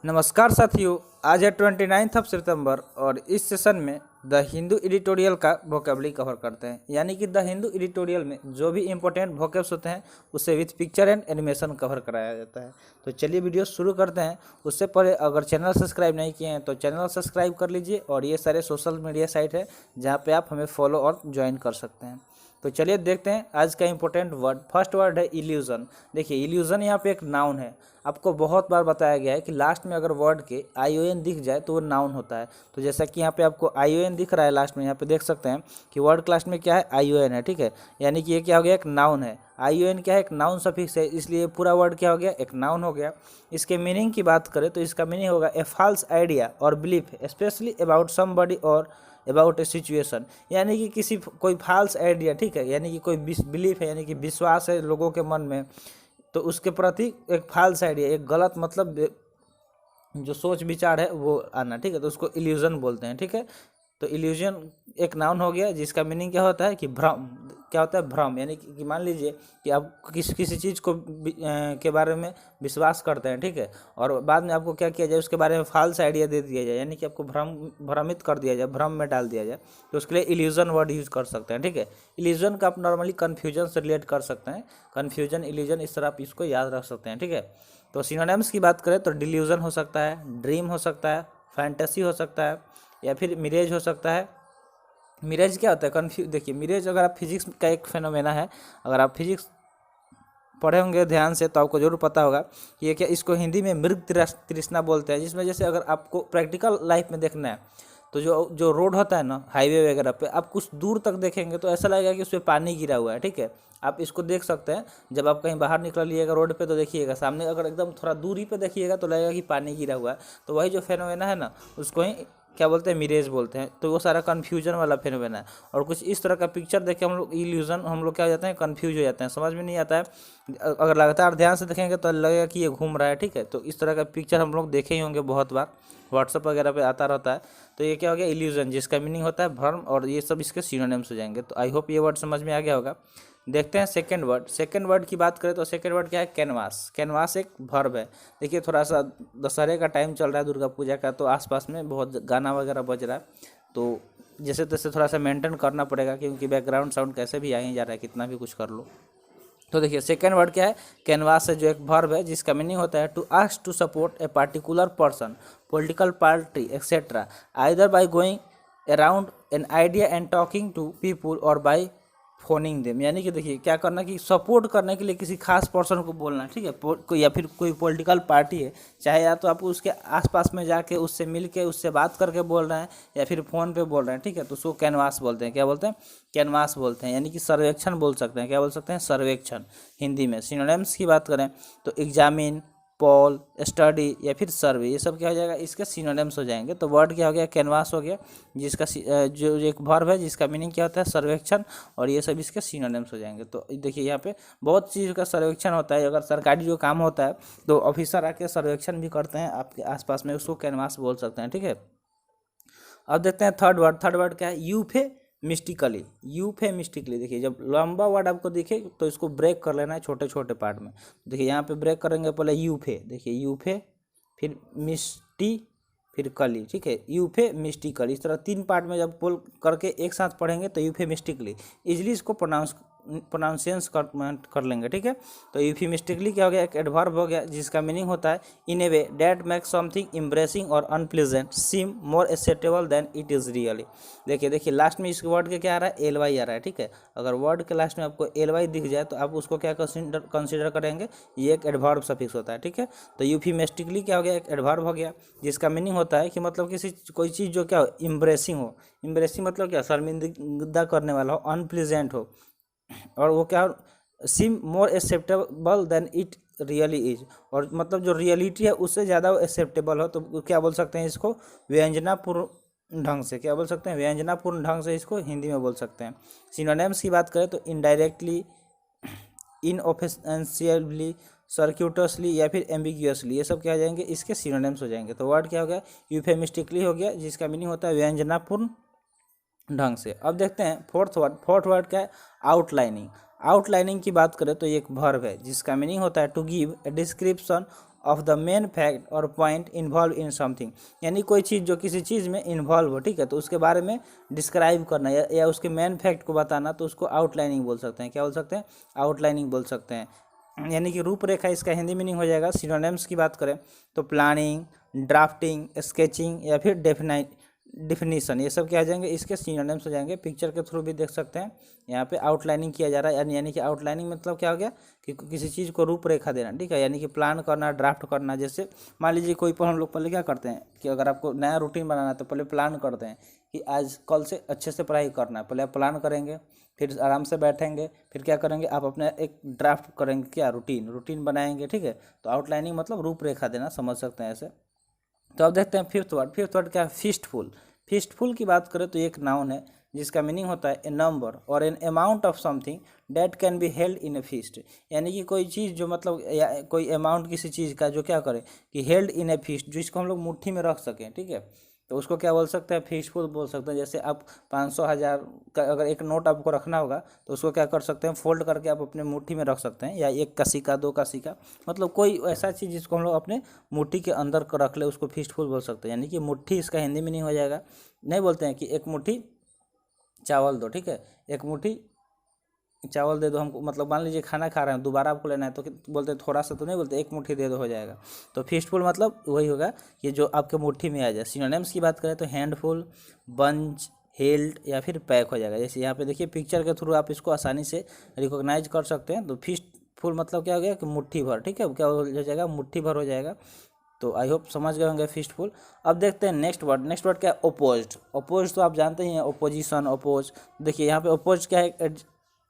नमस्कार साथियों, आज है 29 सितंबर और इस सेशन में द हिंदू एडिटोरियल का वोकेबलरी कवर करते हैं। यानी कि द हिंदू एडिटोरियल में जो भी इंपॉर्टेंट वोकेब्स होते हैं उसे with picture and animation cover कराया जाता है। तो चलिए वीडियो शुरू करते हैं। उससे पहले अगर चैनल सब्सक्राइब नहीं किए हैं तो चैनल सब्सक्राइब कर लीजिए और ये सारे सोशल मीडिया साइट है जहाँ पे आप हमें फॉलो और ज्वाइन कर सकते हैं। तो चलिए देखते हैं आज का इंपॉर्टेंट वर्ड। फर्स्ट वर्ड है इल्यूजन। देखिए इल्यूजन यहाँ पे एक नाउन है। आपको बहुत बार बताया गया है कि लास्ट में अगर वर्ड के ION दिख जाए तो वो नाउन होता है। तो जैसा कि यहाँ पे आपको ION दिख रहा है लास्ट में, यहाँ पे देख सकते हैं कि वर्ड क्लास में क्या है, ION है। ठीक है, यानी कि ये क्या हो गया, एक नाउन है। ION क्या है, एक नाउन सफिक्स है, इसलिए पूरा वर्ड क्या हो गया, एक नाउन हो गया। इसके मीनिंग की बात करें तो इसका मीनिंग होगा ए फॉल्स आइडिया और बिलीफ स्पेशली अबाउट समबडी और अबाउट ए सिचुएशन। यानी कि किसी कोई फॉल्स आइडिया, ठीक है, यानी कि कोई बिलीफ है, यानी कि विश्वास है लोगों के मन में, तो उसके प्रति एक फॉल्स आइडिया, एक गलत मतलब जो सोच विचार है वो आना। ठीक है, तो उसको इल्यूजन बोलते हैं। ठीक है, तो इल्यूजन एक नाउन हो गया जिसका मीनिंग क्या होता है कि भ्रम। क्या होता है, भ्रम। यानी कि मान लीजिए कि आप किसी चीज़ को के बारे में विश्वास करते हैं, ठीक है, और बाद में आपको क्या किया जाए, उसके बारे में फॉल्स आइडिया दे दिया जाए, यानी कि आपको भ्रमित कर दिया जाए, भ्रम में डाल दिया जाए, तो उसके लिए इल्यूजन वर्ड यूज़ कर सकते हैं। ठीक है, इल्यूजन का आप नॉर्मली कन्फ्यूजन से रिलेट कर सकते हैं। कन्फ्यूजन, इल्यूजन, इस तरह आप इसको याद रख सकते हैं। ठीक है, तो सिनोनिम्स की बात करें तो डिल्यूजन हो सकता है, ड्रीम हो सकता है, फैंटेसी हो सकता है, या फिर मिरेज हो सकता है। मिरेज क्या होता है, देखिए मिरेज अगर आप फिजिक्स का एक फेनोमेना है, अगर आप फिजिक्स पढ़े होंगे ध्यान से तो आपको जरूर पता होगा कि ये क्या, इसको हिंदी में मृग तृष्णा बोलते हैं। जिसमें जैसे अगर आपको प्रैक्टिकल लाइफ में देखना है तो जो रोड होता है ना, हाईवे वगैरह पे, आप कुछ दूर तक देखेंगे तो ऐसा लगेगा कि उस पर पानी गिरा हुआ है। ठीक है, आप इसको देख सकते हैं जब आप कहीं बाहर निकलिएगा रोड पे तो देखिएगा सामने, अगर एकदम थोड़ा दूरी पे देखिएगा तो लगेगा कि पानी गिरा हुआ है। तो वही जो फेनोमेना है ना, उसको ही क्या बोलते हैं, मिरेज बोलते हैं। तो वो सारा कन्फ्यूजन वाला फेनोमेना है। और कुछ इस तरह का पिक्चर देख के हम लोग इल्यूजन, हम लोग क्या हो जाते हैं, कन्फ्यूज हो जाते हैं, समझ में नहीं आता है। अगर लगातार ध्यान से देखेंगे तो लगेगा कि ये घूम रहा है। ठीक है, तो इस तरह का पिक्चर हम लोग देखे ही होंगे बहुत बार, व्हाट्सअप वगैरह पे आता रहता है। तो ये क्या हो गया, इल्यूजन, जिसका मीनिंग होता है भ्रम, और ये सब इसके सिनोनिम्स हो जाएंगे। तो आई होप ये वर्ड समझ में आ गया होगा। देखते हैं सेकंड वर्ड। सेकंड वर्ड की बात करें तो सेकंड वर्ड क्या है, कैनवास। कैनवास एक वर्ब है। देखिए थोड़ा सा दशहरे का टाइम चल रहा है, दुर्गा पूजा का, तो आसपास में बहुत गाना वगैरह बज रहा है, तो जैसे तैसे थोड़ा सा मेंटेन करना पड़ेगा, क्योंकि बैकग्राउंड साउंड कैसे भी आ ही जा रहा है, कितना भी कुछ कर लो। तो देखिए सेकेंड वर्ड क्या है, कैनवास है, जो एक वर्ब है जिसका मीनिंग होता है to ask to support a particular person, political party etcetera, either by going around an idea and talking to people और बाय फोनिंग देम। यानी कि देखिए क्या करना कि सपोर्ट करने के लिए किसी खास पर्सन को बोलना। ठीक है, कोई या फिर कोई पॉलिटिकल पार्टी है, चाहे या तो आप उसके आसपास में जाके उससे मिल के उससे बात करके बोल रहे हैं या फिर फ़ोन पे बोल रहे हैं। ठीक है, तो उसको कैनवास बोलते हैं। क्या बोलते हैं, कैनवास बोलते हैं। यानी कि सर्वेक्षण बोल सकते हैं। क्या बोल सकते हैं, सर्वेक्षण हिंदी में। सिनोनिम्स की बात करें तो एग्जामिन, पॉल, स्टडी या फिर सर्वे, ये सब क्या हो जाएगा, इसके सिनोनिम्स हो जाएंगे। तो वर्ड क्या हो गया, कैनवास हो गया, जिसका जो एक वर्ब है जिसका मीनिंग क्या होता है, सर्वेक्षण, और ये सब इसके सिनोनिम्स हो जाएंगे। तो देखिए यहाँ पे बहुत चीज़ का सर्वेक्षण होता है। अगर सरकारी जो काम होता है तो ऑफिसर आके सर्वेक्षण भी करते हैं आपके आसपास में, उसको कैनवास बोल सकते हैं। ठीक है, अब देखते हैं थर्ड वर्ड। थर्ड वर्ड क्या है, यूफे मिस्टिकली। यूफे मिस्टिकली, देखिए जब लंबा वर्ड आपको दिखे तो इसको ब्रेक कर लेना है छोटे छोटे पार्ट में। देखिए यहाँ पे ब्रेक करेंगे, पहले यूफे, देखिए यूफे, फिर मिस्टी, फिर कली। ठीक है, यूफे मिस्टिकली, इस तरह तीन पार्ट में जब बोल करके एक साथ पढ़ेंगे तो यूफे मिस्टिकली इजली इसको प्रोनाउंसिएंस कर लेंगे। ठीक है, तो यूफेमिस्टिकली क्या हो गया, एक एडवर्ब हो गया जिसका मीनिंग होता है in a way that make something embarrassing or unpleasant seem more acceptable than it is really. देखिए लास्ट में इस वर्ड के क्या आ रहा है, एल वाई आ रहा है। ठीक है, अगर वर्ड के लास्ट में आपको एल वाई दिख जाए तो आप उसको क्या कंसिडर करेंगे, ये एक एडवर्ब सफिक्स होता है। ठीक है, तो यूफेमिस्टिकली क्या हो गया, एक एडवर्ब हो गया जिसका मीनिंग होता है कि मतलब कोई चीज़ जो क्या हो, एम्ब्रेसिंग हो। एम्ब्रेसिंग मतलब क्या, शर्मिंदा करने वाला हो, अनप्लीजेंट हो, और वो क्या, seem more acceptable than it really is, और मतलब जो रियलिटी है उससे ज़्यादा वो एक्सेप्टेबल हो, तो क्या बोल सकते हैं इसको, व्यंजनापूर्ण ढंग से। क्या बोल सकते हैं, व्यंजनापूर्ण ढंग से इसको हिंदी में बोल सकते हैं। सिनोनिम्स की बात करें तो इनडायरेक्टली, इनऑफेंशियली, सर्क्यूटसली या फिर एम्बिग्यूअसली, ये सब क्या हो जाएंगे, इसके सिनोनिम्स हो जाएंगे। तो वर्ड क्या हो गया, यूफेमिस्टिकली हो गया, जिसका मीनिंग होता है व्यंजनापूर्ण ढंग से। अब देखते हैं फोर्थ वर्ड। फोर्थ वर्ड क्या है, आउटलाइनिंग। आउटलाइनिंग की बात करें तो ये एक वर्ब है जिसका मीनिंग होता है to give a description of the main fact और पॉइंट इन्वॉल्व इन समथिंग, यानी कोई चीज़ जो किसी चीज़ में इन्वॉल्व हो, ठीक है, तो उसके बारे में डिस्क्राइब करना या उसके मेन फैक्ट को बताना, तो उसको आउटलाइनिंग बोल सकते हैं। क्या बोल सकते हैं? आउटलाइनिंग बोल सकते हैं, यानी कि रूपरेखा इसका हिंदी मीनिंग हो जाएगा। सिनोनिम्स की बात करें तो प्लानिंग, ड्राफ्टिंग, स्केचिंग या फिर डिफिनीशन, ये सब क्या आ जाएंगे? इसके सिनोनिम्स हो जाएंगे। पिक्चर के थ्रू भी देख सकते हैं, यहाँ पे आउटलाइनिंग किया जा रहा है, यानी कि आउटलाइनिंग मतलब क्या हो गया कि किसी चीज़ को रूपरेखा देना, ठीक है, यानी कि प्लान करना, ड्राफ्ट करना। जैसे मान लीजिए कोई पर हम लोग पहले क्या करते हैं कि अगर आपको नया रूटीन बनाना है तो पहले प्लान करते हैं कि आज कल से अच्छे से पढ़ाई करना है। पहले आप प्लान करेंगे, फिर आराम से बैठेंगे, फिर क्या करेंगे, आप अपने एक ड्राफ्ट करेंगे, क्या रूटीन बनाएंगे, ठीक है। तो आउटलाइनिंग मतलब रूपरेखा देना, समझ सकते हैं ऐसे। तो अब देखते हैं फिफ्थ वर्ड क्या है? फीस्टफुल। फीस्टफुल की बात करें तो एक नाउन है जिसका मीनिंग होता है ए नंबर और an amount of something date can be held in A feast, यानी कि कोई चीज़ जो मतलब कोई अमाउंट किसी चीज़ का जो क्या करे कि हेल्ड इन ए फीस्ट, जिसको हम लोग मुट्ठी में रख सकें, ठीक है, तो उसको क्या बोल सकते हैं? फीस्टफुल बोल सकते हैं। जैसे आप 500 1000 का अगर एक नोट आपको रखना होगा तो उसको क्या कर सकते हैं? फोल्ड करके आप अपने मुट्ठी में रख सकते हैं, या एक का सिक्का, 2 का सिक्का, मतलब कोई ऐसा चीज़ जिसको हम लोग अपने मुट्ठी के अंदर कर रख ले, उसको फीस्टफुल बोल सकते हैं। यानी कि मुट्ठी इसका हिंदी में नहीं हो जाएगा। नहीं बोलते हैं कि एक मुट्ठी चावल दो, ठीक है, एक मुट्ठी चावल दे दो हमको, मतलब मान लीजिए खाना खा रहे हैं, दोबारा आपको लेना है तो बोलते हैं थोड़ा सा, तो नहीं बोलते एक मुट्ठी दे दो, हो जाएगा। तो फीस्टफुल मतलब वही होगा कि जो आपके मुट्ठी में आ जाए। सिनोनिम्स की बात करें तो हैंडफुल, बंच, हेल्ड या फिर पैक हो जाएगा। जैसे यहाँ पे देखिए पिक्चर के थ्रू आप इसको आसानी से रिकॉग्नाइज कर सकते हैं। तो फीस्टफुल मतलब क्या हो गया कि मुट्ठी भर, ठीक है, क्या हो जाएगा? मुट्ठी भर हो जाएगा। तो आई होप समझ गए होंगे फीस्टफुल। अब देखते हैं नेक्स्ट वर्ड क्या है? ओपोज्ड। ओपोज तो आप जानते ही हैं, ओपोजिशन, ओपोज। देखिए यहाँ पे ओपोज क्या है?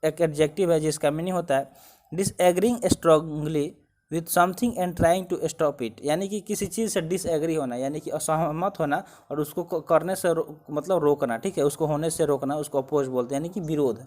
एक एडजेक्टिव है जिसका मीनिंग होता है disagreeing strongly with something and trying to stop it, यानी कि किसी चीज़ से डिसएग्री होना, यानी कि असहमत होना और उसको करने से मतलब रोकना, ठीक है, उसको होने से रोकना, उसको अपोज बोलते हैं, यानी कि विरोध।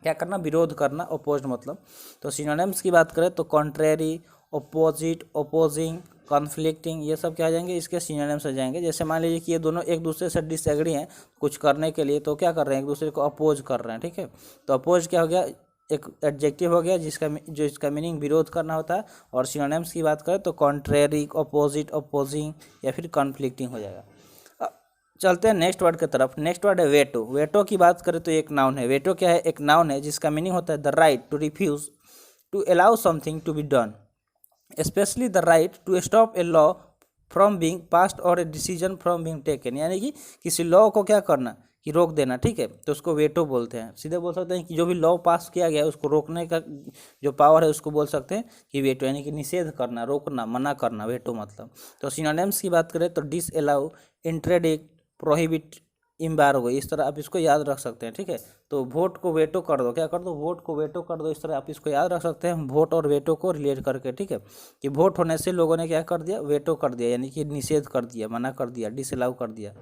क्या करना? विरोध करना, अपोज्ड मतलब। तो सिनोनिम्स की बात करें तो कॉन्ट्रेरी, अपोजिट, अपोजिंग, कॉन्फ्लिक्टिंग, ये सब क्या आ जाएंगे? इसके सिनोनिम्स आ जाएंगे। जैसे मान लीजिए कि ये दोनों एक दूसरे से डिसएग्री हैं कुछ करने के लिए, तो क्या कर रहे हैं? एक दूसरे को अपोज कर रहे हैं, ठीक है। तो अपोज क्या हो गया? एक एडजेक्टिव हो गया जिसका मीनिंग विरोध करना होता है। और सिनोनिम्स की बात करें तो कॉन्ट्रेरी, अपोजिट, अपोजिंग या फिर कॉन्फ्लिक्टिंग हो जाएगा। चलते हैं नेक्स्ट वर्ड की तरफ। नेक्स्ट वर्ड है वेटो। वेटो की बात करें तो एक नाउन है। वेटो क्या है? एक नाउन है जिसका मीनिंग होता है the right to refuse to allow something to be done, specially the right to stop a law from being passed or a decision from being taken, यानी कि किसी लॉ को क्या करना कि रोक देना, ठीक है, तो उसको वेटो बोलते हैं। सीधे बोल सकते हैं कि जो भी लॉ पास किया गया है उसको रोकने का जो पावर है उसको बोल सकते हैं कि वेटो, यानी कि निषेध करना, रोकना, मना करना, वेटो मतलब। तो सिनोनिम्स की बात करें तो डिस अलाउ, इंट्रडिक्ट, प्रोहिबिट, इम्बार्गो, इस तरह आप इसको याद रख सकते हैं, ठीक है। तो वोट को वेटो कर दो, क्या कर दो? वोट को वेटो कर दो, इस तरह आप इसको याद रख सकते हैं वोट और वेटो को रिलेट करके, ठीक है, कि वोट होने से लोगों ने क्या कर दिया? वेटो कर दिया, यानी कि निषेध कर दिया, मना कर दिया, डिसअलाउ कर दिया।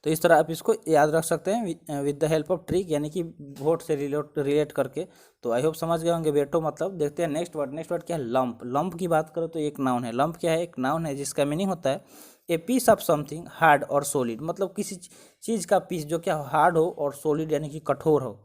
तो इस तरह आप इसको याद रख सकते हैं with the help of trick, यानी कि वोट से रिलेट करके। तो आई होप समझ गए होंगे वेटो मतलब। देखते हैं नेक्स्ट वर्ड क्या है? लंप। लंप की बात करो तो एक नाउन है। लंप क्या है? एक नाउन है जिसका मीनिंग होता है a piece of something hard और सॉलिड, मतलब किसी चीज़ का पीस जो क्या हार्ड हो और सॉलिड यानी कि कठोर हो,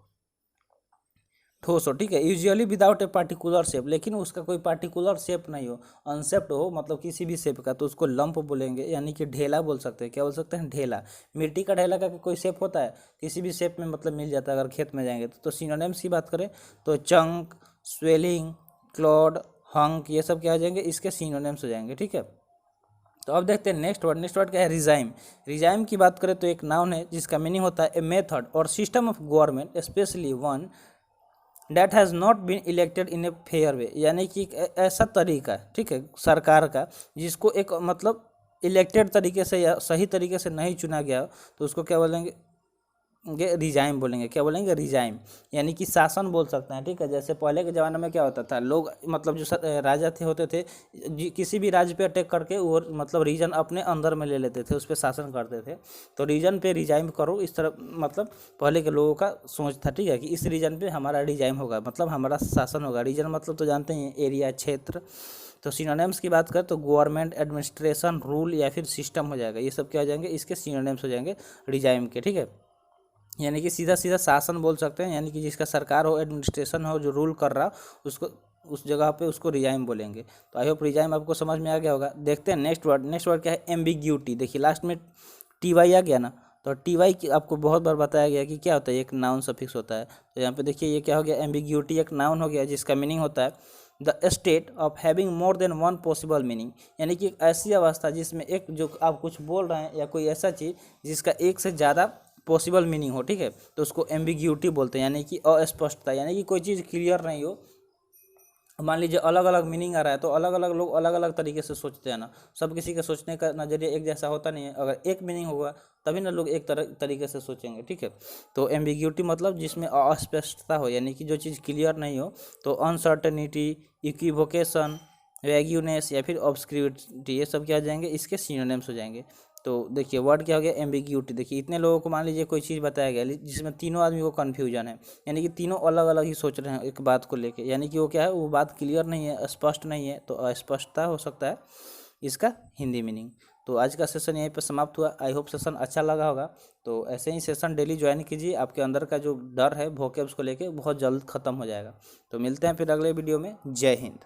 ठोस हो, ठीक है। Usually without a particular shape, लेकिन उसका कोई पार्टिकुलर शेप नहीं हो, अनशेप्ड हो, मतलब किसी भी शेप का, तो उसको लंप बोलेंगे, यानी कि ढेला बोल सकते हैं। क्या बोल सकते हैं? ढेला। मिट्टी का ढेला का कोई शेप होता है? किसी भी शेप में मतलब मिल जाता है अगर खेत में जाएंगे तो सिनोनिम्स की बात करें तो चंक, स्वेलिंग, क्लॉड, हंक, ये सब क्या आ जाएंगे? इसके सिनोनिम्स हो जाएंगे, ठीक है। तो अब देखते हैं नेक्स्ट वर्ड क्या है? रिजाइम। रिजाइम की बात करें तो एक नाउन है जिसका मीनिंग होता है a method or system of government specially one that has not been elected in a fair way, यानी कि एक ऐसा तरीका, ठीक है, सरकार का जिसको एक मतलब इलेक्टेड तरीके से या सही तरीके से नहीं चुना गया, तो उसको क्या बोलेंगे? रिजाइम बोलेंगे। क्या बोलेंगे? रिजाइम, यानी कि शासन बोल सकते हैं, ठीक है। जैसे पहले के ज़माने में क्या होता था, लोग मतलब जो राजा होते थे, किसी भी राज्य पे अटैक करके वो मतलब रीजन अपने अंदर में ले लेते थे, उस पर शासन करते थे। तो रीजन पे रिजाइम करो, इस तरह मतलब पहले के लोगों का सोच था, ठीक है, कि इस रीजन पे हमारा रिजाइम होगा, मतलब हमारा शासन होगा। रीजन मतलब तो जानते हैं एरिया, क्षेत्र। तो सिनोनिम्स की बात करें तो गवर्नमेंट, एडमिनिस्ट्रेशन, रूल या फिर सिस्टम हो जाएगा। ये सब क्या हो जाएंगे? इसके सिनोनिम्स हो जाएंगे रिजाइम के, ठीक है। यानी कि सीधा सीधा शासन बोल सकते हैं, यानी कि जिसका सरकार हो, एडमिनिस्ट्रेशन हो, जो रूल कर रहा उसको उस जगह पे उसको रिजाइम बोलेंगे। तो आई होप रिजाइम आपको समझ में आ गया होगा। देखते हैं नेक्स्ट वर्ड क्या है, एम्बिग्यूटी। देखिए लास्ट में टी वाई आ गया ना, तो टी वाई की आपको बहुत बार बताया गया कि क्या होता है, एक नाउन सफिक्स होता है। तो यहाँ पे देखिए ये क्या हो गया, एम्बिग्यूटी एक नाउन हो गया जिसका मीनिंग होता है the state of having more than one possible meaning, यानी कि एक ऐसी अवस्था जिसमें एक जो आप कुछ बोल रहे हैं या कोई ऐसा चीज़ जिसका एक से ज़्यादा पॉसिबल मीनिंग हो, ठीक है, तो उसको एम्बिग्यूटी बोलते हैं, यानी कि अस्पष्टता, यानी कि कोई चीज़ क्लियर नहीं हो। मान लीजिए अलग अलग मीनिंग आ रहा है तो अलग अलग लोग अलग अलग तरीके से सोचते हैं ना, सब किसी का सोचने का नज़रिया एक जैसा होता नहीं है। अगर एक मीनिंग होगा तभी ना लोग एक तरीके से सोचेंगे, ठीक है। तो एम्बिग्यूटी मतलब जिसमें अस्पष्टता हो, यानी कि जो चीज़ क्लियर नहीं हो। तो अनसर्टेनिटी, इक्विवोकेशन, वैग्यूनेस या फिर ऑब्सक्यूरिटी, ये सब क्या आ जाएंगे, इसके सिनोनिम्स हो जाएंगे। तो देखिए वर्ड क्या हो गया, एम्बिग्यूटी। देखिए इतने लोगों को मान लीजिए कोई चीज़ बताया गया जिसमें तीनों आदमी को कन्फ्यूजन है, यानी कि तीनों अलग अलग ही सोच रहे हैं एक बात को लेके, यानी कि वो क्या है, वो बात क्लियर नहीं है, स्पष्ट नहीं है। तो अस्पष्टता हो सकता है इसका हिंदी मीनिंग। तो आज का सेशन यहीं पर समाप्त हुआ। आई होप सेशन अच्छा लगा होगा। तो ऐसे ही सेशन डेली ज्वाइन कीजिए, आपके अंदर का जो डर है वोकैब्स को लेके बहुत जल्द खत्म हो जाएगा। तो मिलते हैं फिर अगले वीडियो में। जय हिंद।